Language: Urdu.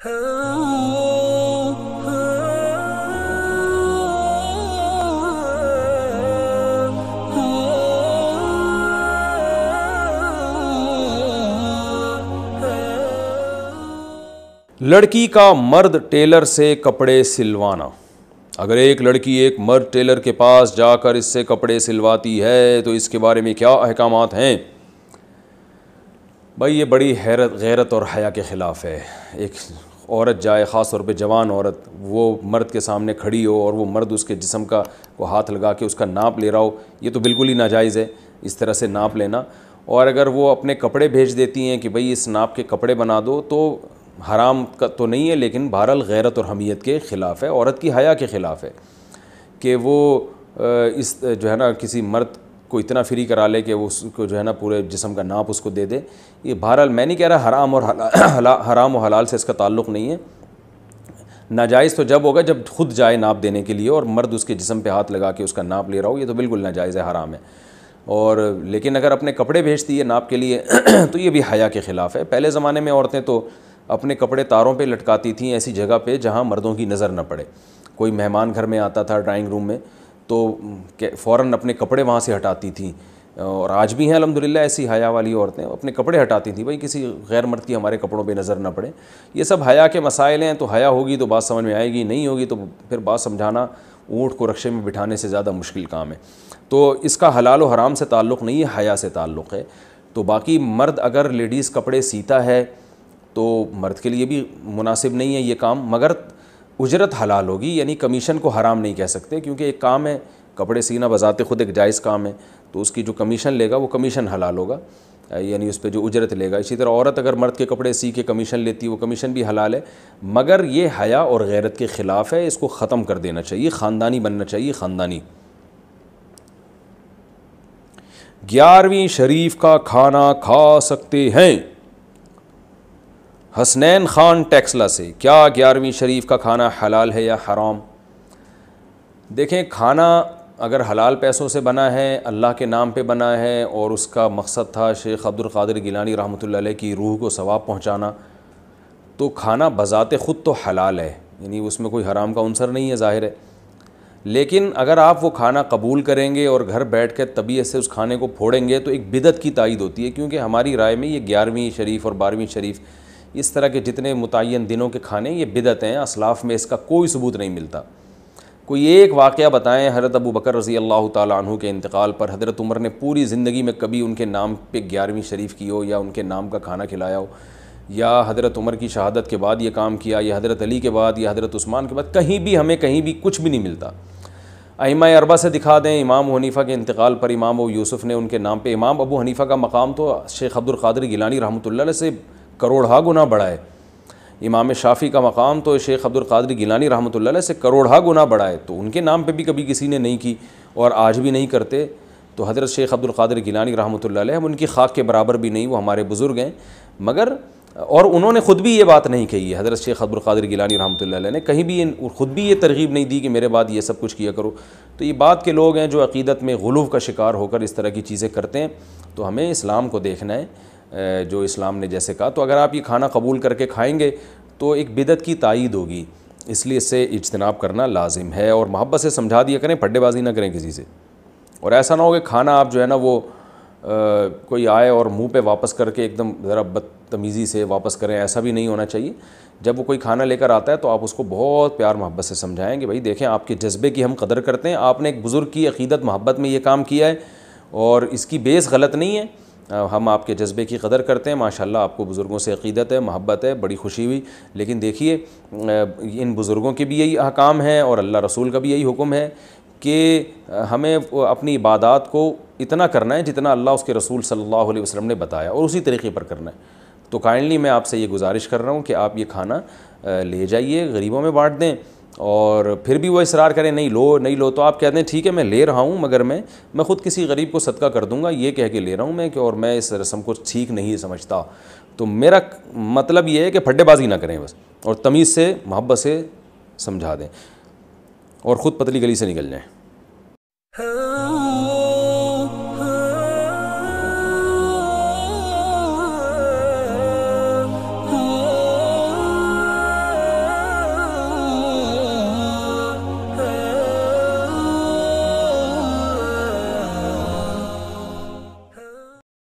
لڑکی کا مرد ٹیلر سے کپڑے سلوانا۔ اگر ایک لڑکی ایک مرد ٹیلر کے پاس جا کر اس سے کپڑے سلواتی ہے تو اس کے بارے میں کیا احکامات ہیں؟ بھائی یہ بڑی غیرت اور حیا کے خلاف ہے۔ ایک عورت جائے، خاص طور پہ جوان عورت، وہ مرد کے سامنے کھڑی ہو اور وہ مرد اس کے جسم کو ہاتھ لگا کے اس کا ناپ لے رہا ہو، یہ تو بالکل ہی ناجائز ہے اس طرح سے ناپ لینا۔ اور اگر وہ اپنے کپڑے بھیج دیتی ہیں کہ بھئی اس ناپ کے کپڑے بنا دو، تو حرام کا تو نہیں ہے، لیکن بہرحال غیرت اور حمیت کے خلاف ہے، عورت کی حیا کے خلاف ہے کہ وہ اس جو ہے نا کسی مرد کو اتنا فری کرا لے کہ وہ اس کو جو ہے نا پورے جسم کا ناپ اس کو دے دے۔ یہ بہرحال میں نہیں کہہ رہا حرام و حلال سے اس کا تعلق نہیں ہے۔ ناجائز تو جب ہوگا جب خود جائے ناپ دینے کے لیے اور مرد اس کے جسم پہ ہاتھ لگا کے اس کا ناپ لے رہا ہو، یہ تو بالکل ناجائز ہے، حرام ہے۔ اور لیکن اگر اپنے کپڑے بھیجتی ہے ناپ کے لیے تو یہ بھی حیا کے خلاف ہے۔ پہلے زمانے میں عورتیں تو اپنے کپڑے تاروں پہ لٹکاتی تھیں ایسی جگہ پہ جہاں مردوں کی نظر نہ پڑے۔ کوئی مہمان گھر میں آتا تھا ڈرائنگ روم میں تو فوراً اپنے کپڑے وہاں سے ہٹاتی تھیں، اور آج بھی ہیں الحمدللہ ایسی حیا والی عورتیں، اپنے کپڑے ہٹاتی تھیں، بھائی کسی غیر مرد کی ہمارے کپڑوں پہ نظر نہ پڑے۔ یہ سب حیا کے مسائل ہیں، تو حیا ہوگی تو بات سمجھ میں آئے گی، نہیں ہوگی تو پھر بات سمجھانا اونٹ کو رکشے میں بٹھانے سے زیادہ مشکل کام ہے۔ تو اس کا حلال و حرام سے تعلق نہیں ہے، حیا سے تعلق ہے۔ تو باقی مرد اگر لیڈیز کپڑے سیتا ہے تو مرد کے لیے بھی مناسب نہیں ہے یہ کام، مگر اجرت حلال ہوگی، یعنی کمیشن کو حرام نہیں کہہ سکتے، کیونکہ ایک کام ہے کپڑے سینا بذات خود ایک جائز کام ہے، تو اس کی جو کمیشن لے گا وہ کمیشن حلال ہوگا، یعنی اس پہ جو اجرت لے گا۔ اسی طرح عورت اگر مرد کے کپڑے سی کے کمیشن لیتی ہے وہ کمیشن بھی حلال ہے، مگر یہ حیا اور غیرت کے خلاف ہے، اس کو ختم کر دینا چاہیے، خاندانی بننا چاہیے، خاندانی۔ 11ویں شریف کا کھانا کھا سکتے ہیں؟ حسنین خان ٹیکسلا سے، کیا 11ویں شریف کا کھانا حلال ہے یا حرام؟ دیکھیں، کھانا اگر حلال پیسوں سے بنا ہے، اللہ کے نام پہ بنا ہے، اور اس کا مقصد تھا شیخ عبد القادر گیلانی رحمۃ اللہ علیہ کی روح کو ثواب پہنچانا، تو کھانا بذات خود تو حلال ہے، یعنی اس میں کوئی حرام کا عنصر نہیں ہے، ظاہر ہے۔ لیکن اگر آپ وہ کھانا قبول کریں گے اور گھر بیٹھ کے طبیعت سے اس کھانے کو پھوڑیں گے تو ایک بدعت کی تائید ہوتی ہے، کیونکہ ہماری رائے میں یہ 11ویں شریف اور 12ویں شریف اس طرح کے جتنے متعین دنوں کے کھانے یہ بدعت ہیں، اسلاف میں اس کا کوئی ثبوت نہیں ملتا۔ کوئی ایک واقعہ بتائیں حضرت ابو بکر رضی اللہ تعالیٰ عنہ کے انتقال پر حضرت عمر نے پوری زندگی میں کبھی ان کے نام پہ 11ویں شریف کی ہو، یا ان کے نام کا کھانا کھلایا ہو، یا حضرت عمر کی شہادت کے بعد یہ کام کیا، یا حضرت علی کے بعد، یا حضرت عثمان کے بعد، کہیں بھی ہمیں کہیں بھی کچھ بھی نہیں ملتا۔ ائمہ اربعہ سے دکھا دیں، امام ابو حنیفہ کے انتقال پر امام ابو یوسف نے ان کے نام پہ، امام ابو حنیفہ کا مقام تو شیخ عبد القادر گیلانی رحمۃ اللہ علیہ سے کروڑہا گنا بڑا ہے، امام شافعی کا مقام تو شیخ عبد القادر گیلانی رحمۃ اللہ علیہ سے کروڑہا گنا بڑا ہے، تو ان کے نام پہ بھی کبھی کسی نے نہیں کی اور آج بھی نہیں کرتے۔ تو حضرت شیخ عبد القادر گیلانی رحمۃ اللہ علیہ، ہم ان کی خاک کے برابر بھی نہیں، وہ ہمارے بزرگ ہیں، مگر اور انہوں نے خود بھی یہ بات نہیں کہی ہے، حضرت شیخ عبد القادر گیلانی رحمۃ اللہ علیہ نے کہیں بھی خود بھی یہ ترغیب نہیں دی کہ میرے بعد یہ سب کچھ کیا کرو۔ تو یہ بات کے لوگ ہیں جو عقیدت میں غلو کا شکار ہو کر اس طرح کی چیزیں کرتے ہیں، تو ہمیں اسلام کو دیکھنا ہے، جو اسلام نے جیسے کہا۔ تو اگر آپ یہ کھانا قبول کر کے کھائیں گے تو ایک بدعت کی تائید ہوگی، اس لیے اس سے اجتناب کرنا لازم ہے، اور محبت سے سمجھا دیا کریں، پھڈے بازی نہ کریں کسی سے۔ اور ایسا نہ ہو کہ کھانا آپ جو ہے نا وہ کوئی آئے اور منہ پہ واپس کر کے ایک دم ذرا بدتمیزی سے واپس کریں، ایسا بھی نہیں ہونا چاہیے۔ جب وہ کوئی کھانا لے کر آتا ہے تو آپ اس کو بہت پیار محبت سے سمجھائیں کہ بھائی دیکھیں، آپ کے جذبے کی ہم قدر کرتے ہیں، آپ نے ایک بزرگ کی عقیدت محبت میں یہ کام کیا ہے اور اس کی بیس غلط نہیں ہے، ہم آپ کے جذبے کی قدر کرتے ہیں، ماشاءاللہ آپ کو بزرگوں سے عقیدت ہے، محبت ہے، بڑی خوشی ہوئی۔ لیکن دیکھیے، ان بزرگوں کے بھی یہی احکام ہیں اور اللہ رسول کا بھی یہی حکم ہے کہ ہمیں اپنی عبادات کو اتنا کرنا ہے جتنا اللہ اس کے رسول صلی اللہ علیہ وسلم نے بتایا، اور اسی طریقے پر کرنا ہے۔ تو کائنڈلی میں آپ سے یہ گزارش کر رہا ہوں کہ آپ یہ کھانا لے جائیے، غریبوں میں بانٹ دیں، اور پھر بھی وہ اصرار کریں نہیں لو تو آپ کہتے ہیں ٹھیک ہے میں لے رہا ہوں، مگر میں خود کسی غریب کو صدقہ کر دوں گا، یہ کہہ کے لے رہا ہوں میں کہ اور میں اس رسم کو ٹھیک نہیں سمجھتا۔ تو میرا مطلب یہ ہے کہ پھڈے بازی نہ کریں بس، اور تمیز سے محبت سے سمجھا دیں اور خود پتلی گلی سے نکل جائیں۔